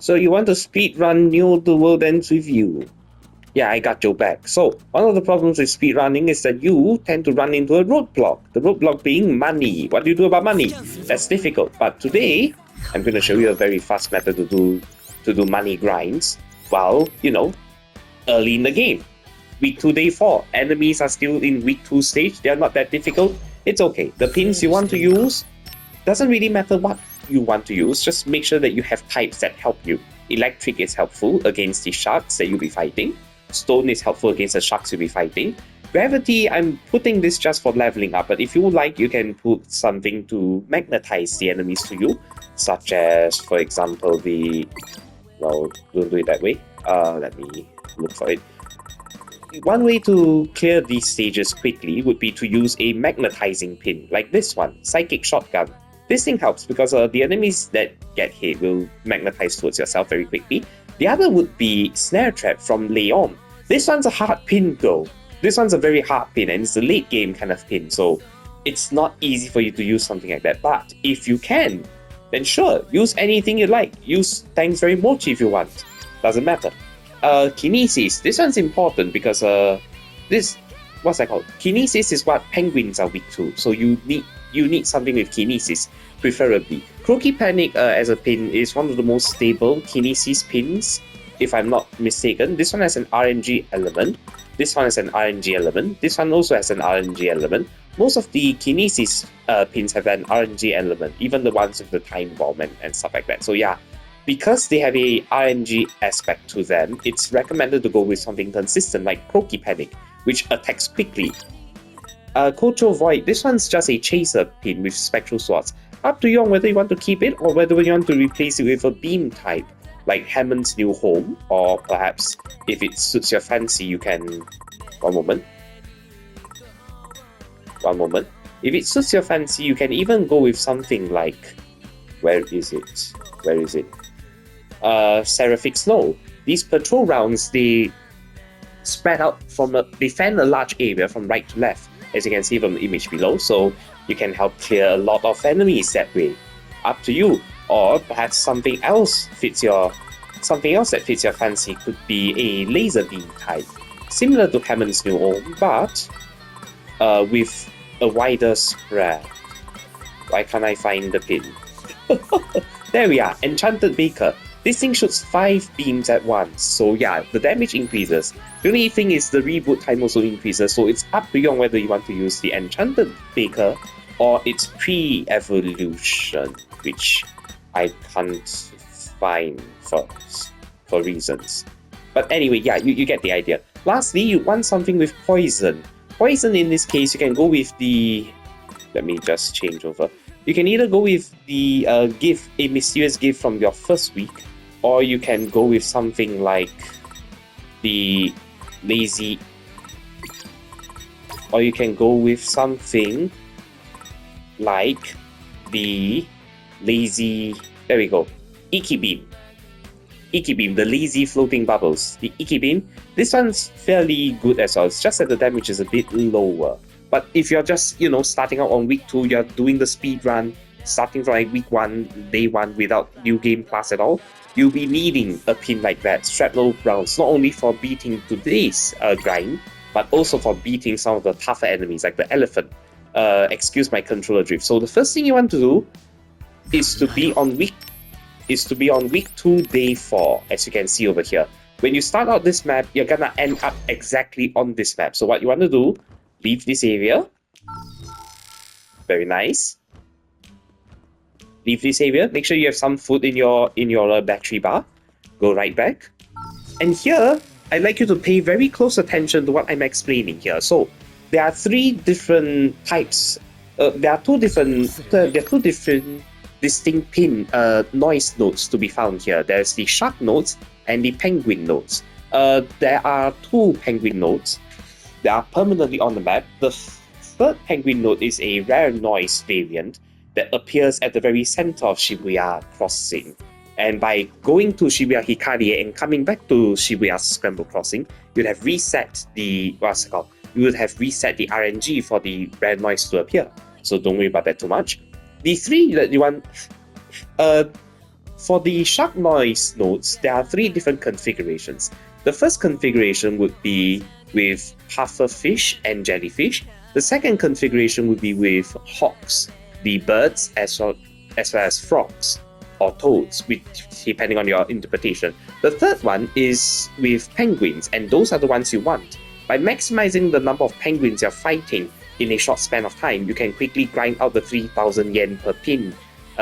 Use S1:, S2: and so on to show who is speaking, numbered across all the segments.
S1: So you want to speedrun New The World Ends With You? Yeah, I got your back. So, one of the problems with speedrunning is that you tend to run into a roadblock. The roadblock being money. What do you do about money? That's difficult. But today, I'm going to show you a very fast method to do money grinds while, early in the game. Week 2, day 4. Enemies are still in week 2 stage. They're not that difficult. It's okay. The pins you want to use, doesn't really matter what you want to use. Just make sure that you have types that help you. Electric is helpful against the sharks that you'll be fighting. Stone is helpful against the sharks you'll be fighting. Gravity, I'm putting this just for leveling up, but if you like, you can put something to magnetize the enemies to you, such as, for example, well, don't do it that way. Let me look for it. One way to clear these stages quickly would be to use a magnetizing pin, like this one, Psychic Shotgun. This thing helps because the enemies that get hit will magnetize towards yourself very quickly. The other would be Snare Trap from Leon. This one's a hard pin though. This one's a very hard pin and it's a late game kind of pin, so it's not easy for you to use something like that. But if you can, then sure, use anything you like. Use Thanks Very Much if you want. Doesn't matter. Kinesis. This one's important because what's that called? Kinesis is what penguins are weak to, so you need something with kinesis, preferably. Croaky Panic as a pin is one of the most stable kinesis pins, if I'm not mistaken. This one has an RNG element. This one has an RNG element. This one also has an RNG element. Most of the kinesis pins have an RNG element, even the ones with the time bomb and stuff like that. So yeah, because they have a RNG aspect to them, it's recommended to go with something consistent like Croaky Panic, which attacks quickly. Kocho Void, this one's just a chaser pin with spectral swords. Up to you on whether you want to keep it or whether you want to replace it with a beam type, like Hammond's New Home, or perhaps if it suits your fancy, you can... One moment. If it suits your fancy, you can even go with something like... Where is it? Seraphic Snow. These patrol rounds, they spread out they fan a large area from right to left, as you can see from the image below, so you can help clear a lot of enemies that way. Up to you. Or perhaps something else that fits your fancy could be a laser beam type, similar to Hammond's New Home, but with a wider spread. Why can't I find the pin? There we are, Enchanted Baker. This thing shoots 5 beams at once, so yeah, the damage increases. The only thing is the reboot time also increases, so it's up to you on whether you want to use the Enchanted Baker or its pre-evolution, which I can't find for reasons. But anyway, yeah, you get the idea. Lastly, you want something with poison. Poison in this case, you can go with the... Let me just change over. You can either go with the gift, a mysterious gift from your first week, or you can go with something like the lazy... Or you can go with something like the lazy... There we go. Icky Beam. Icky Beam, the lazy floating bubbles. The Icky Beam, this one's fairly good as well. It's just that the damage is a bit lower. But if you're just, starting out on week 2, you're doing the speed run, starting from like week 1, day 1 without New Game Plus at all, you'll be needing a pin like that, Shrapnel rounds, not only for beating today's grind, but also for beating some of the tougher enemies like the elephant. Excuse my controller drift. So the first thing you want to do is to be on week 2, day 4, as you can see over here. When you start out this map, you're gonna end up exactly on this map. So what you want to do, leave this area. Very nice. Leave this area. Make sure you have some food in your battery bar. Go right back. And here, I'd like you to pay very close attention to what I'm explaining here. So there are 3 different types. There are two different distinct pin noise notes to be found here. There's the shark notes and the penguin notes. There are 2 penguin notes. They are permanently on the map. The third penguin note is a rare noise variant that appears at the very center of Shibuya Crossing. And by going to Shibuya Hikari and coming back to Shibuya Scramble Crossing, you'd have reset the RNG for the rare noise to appear. So don't worry about that too much. The 3 that you want, For the shark noise nodes, there are 3 different configurations. The first configuration would be with pufferfish and jellyfish. The second configuration would be with hawks, the birds, as well as frogs or toads, depending on your interpretation. The third one is with penguins, and those are the ones you want. By maximizing the number of penguins you're fighting in a short span of time, you can quickly grind out the 3,000 yen per pin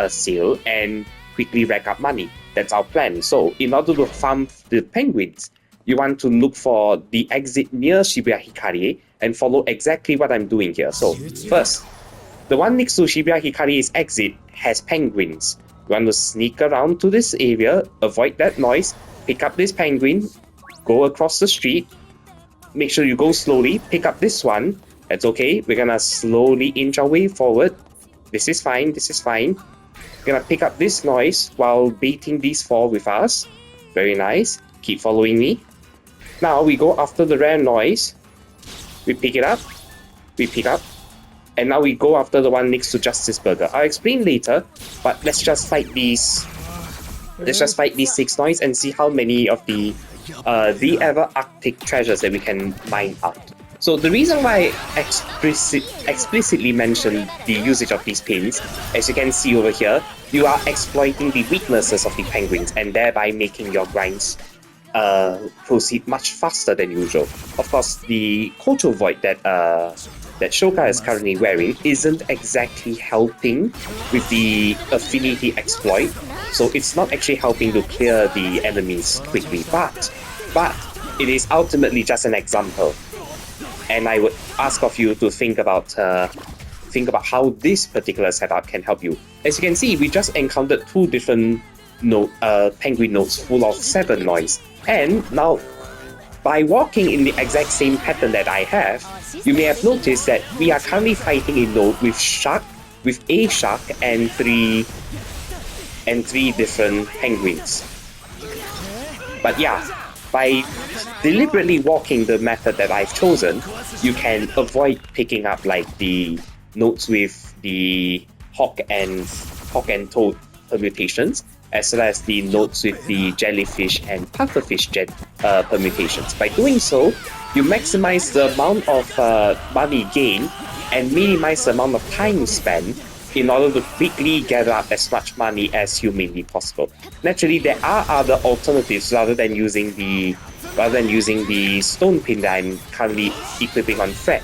S1: sale and quickly rack up money. That's our plan. So in order to farm the penguins, you want to look for the exit near Shibuya Hikarie and follow exactly what I'm doing here. So first, the one next to Shibuya Hikare's exit has penguins. You want to sneak around to this area, avoid that noise, pick up this penguin, go across the street, make sure you go slowly, pick up this one. That's okay. We're gonna slowly inch our way forward. This is fine, this is fine. We're gonna pick up this noise while baiting these 4 with us. Very nice. Keep following me. Now we go after the rare noise. We pick it up. We pick up. And now we go after the one next to Justice Burger. I'll explain later, but let's just fight these. Let's just fight these 6 noise and see how many of the ever Arctic treasures that we can mine out. So the reason why I explicitly mentioned the usage of these pins, as you can see over here, you are exploiting the weaknesses of the penguins and thereby making your grinds proceed much faster than usual. Of course, the Kocho Void that Shoka is currently wearing isn't exactly helping with the affinity exploit, so it's not actually helping to clear the enemies quickly, but it is ultimately just an example. And I would ask of you to think about how this particular setup can help you. As you can see, we just encountered 2 different penguin nodes full of 7 noise. And now, by walking in the exact same pattern that I have, you may have noticed that we are currently fighting a node with a shark and 3 different penguins. But yeah, by deliberately walking the method that I've chosen, you can avoid picking up like the nodes with the hawk and toad permutations, as well as the nodes with the jellyfish and pufferfish permutations. By doing so, you maximize the amount of money gained and minimize the amount of time spent in order to quickly gather up as much money as humanly possible. Naturally, there are other alternatives rather than using the stone pin that I'm currently equipping on Fred.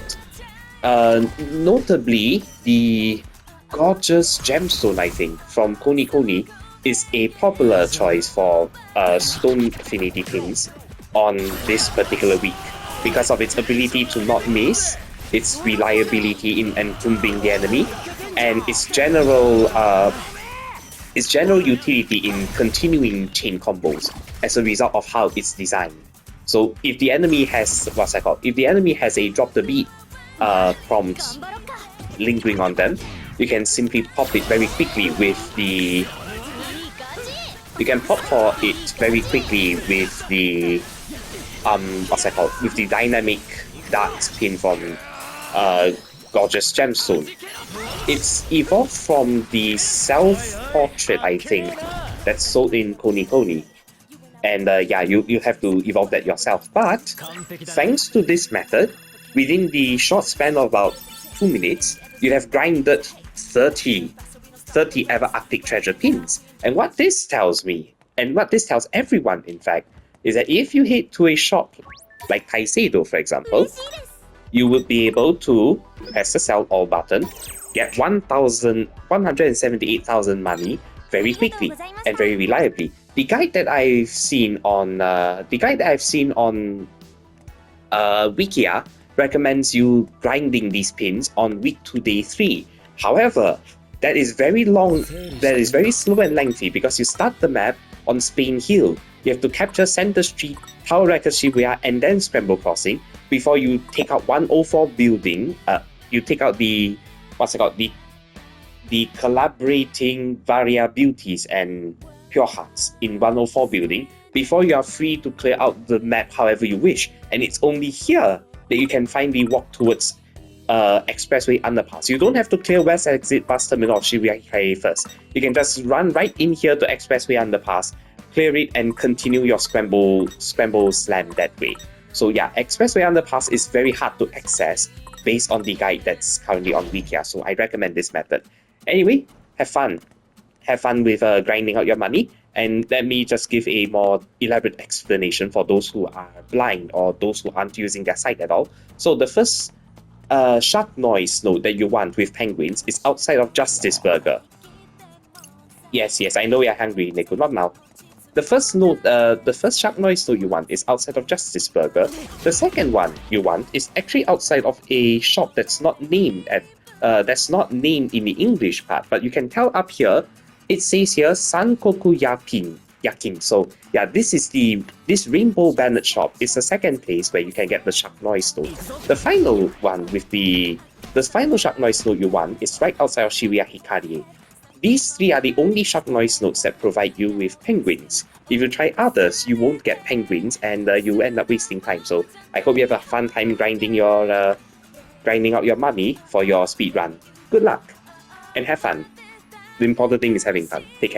S1: Notably, the gorgeous gemstone, I think, from Koni Koni is a popular choice for stone affinity pins on this particular week because of its ability to not miss, its reliability in entombing the enemy, and its general utility in continuing chain combos as a result of how it's designed. So if the enemy has a drop the beat prompt lingering on them, you can simply pop it very quickly with the with the dynamic darts pin from Gorgeous Gemstone. It's evolved from the self-portrait, I think, that's sold in Koni Koni. And you have to evolve that yourself. But thanks to this method, within the short span of about 2 minutes, you have grinded 30 ever Arctic treasure pins. And what this tells me, and what this tells everyone in fact, is that if you head to a shop like Kaiseido, for example, you would be able to press the sell all button, get 178,000 money very quickly and very reliably. The guide that I've seen on Wikia recommends you grinding these pins on week 2 day 3. However, that is very slow and lengthy because you start the map on Spain Hill. You have to capture Center Street, Tower Record Shibuya, and then Scramble Crossing before you take out 104 building. You take out the collaborating Varia Beauties and Pure Hearts in 104 building before you are free to clear out the map however you wish. And it's only here that you can finally walk towards expressway underpass. You don't have to clear West Exit Bus Terminal of Shibuya Hikarie first. You can just run right in here to expressway underpass, clear it, and continue your scramble slam that way. So yeah, expressway underpass is very hard to access based on the guide that's currently on Wikia, so I recommend this method. Anyway, have fun. Have fun with grinding out your money, and let me just give a more elaborate explanation for those who are blind or those who aren't using their sight at all. So the first shark noise node that you want with penguins is outside of Justice Burger. Yes, I know you're hungry, Nico, not now. The first node, the first shark noise node you want is outside of Justice Burger. The second one you want is actually outside of a shop that's not named in the English part, but you can tell up here, it says here Sankoku Yakin. So yeah, this rainbow banner shop is the second place where you can get the shark noise node. The final one with the final shark noise node you want is right outside of Shibuya Hikarie. These three are the only shark noise nodes that provide you with penguins. If you try others, you won't get penguins and you end up wasting time. So I hope you have a fun time grinding out your money for your speedrun. Good luck and have fun. The important thing is having fun. Take care.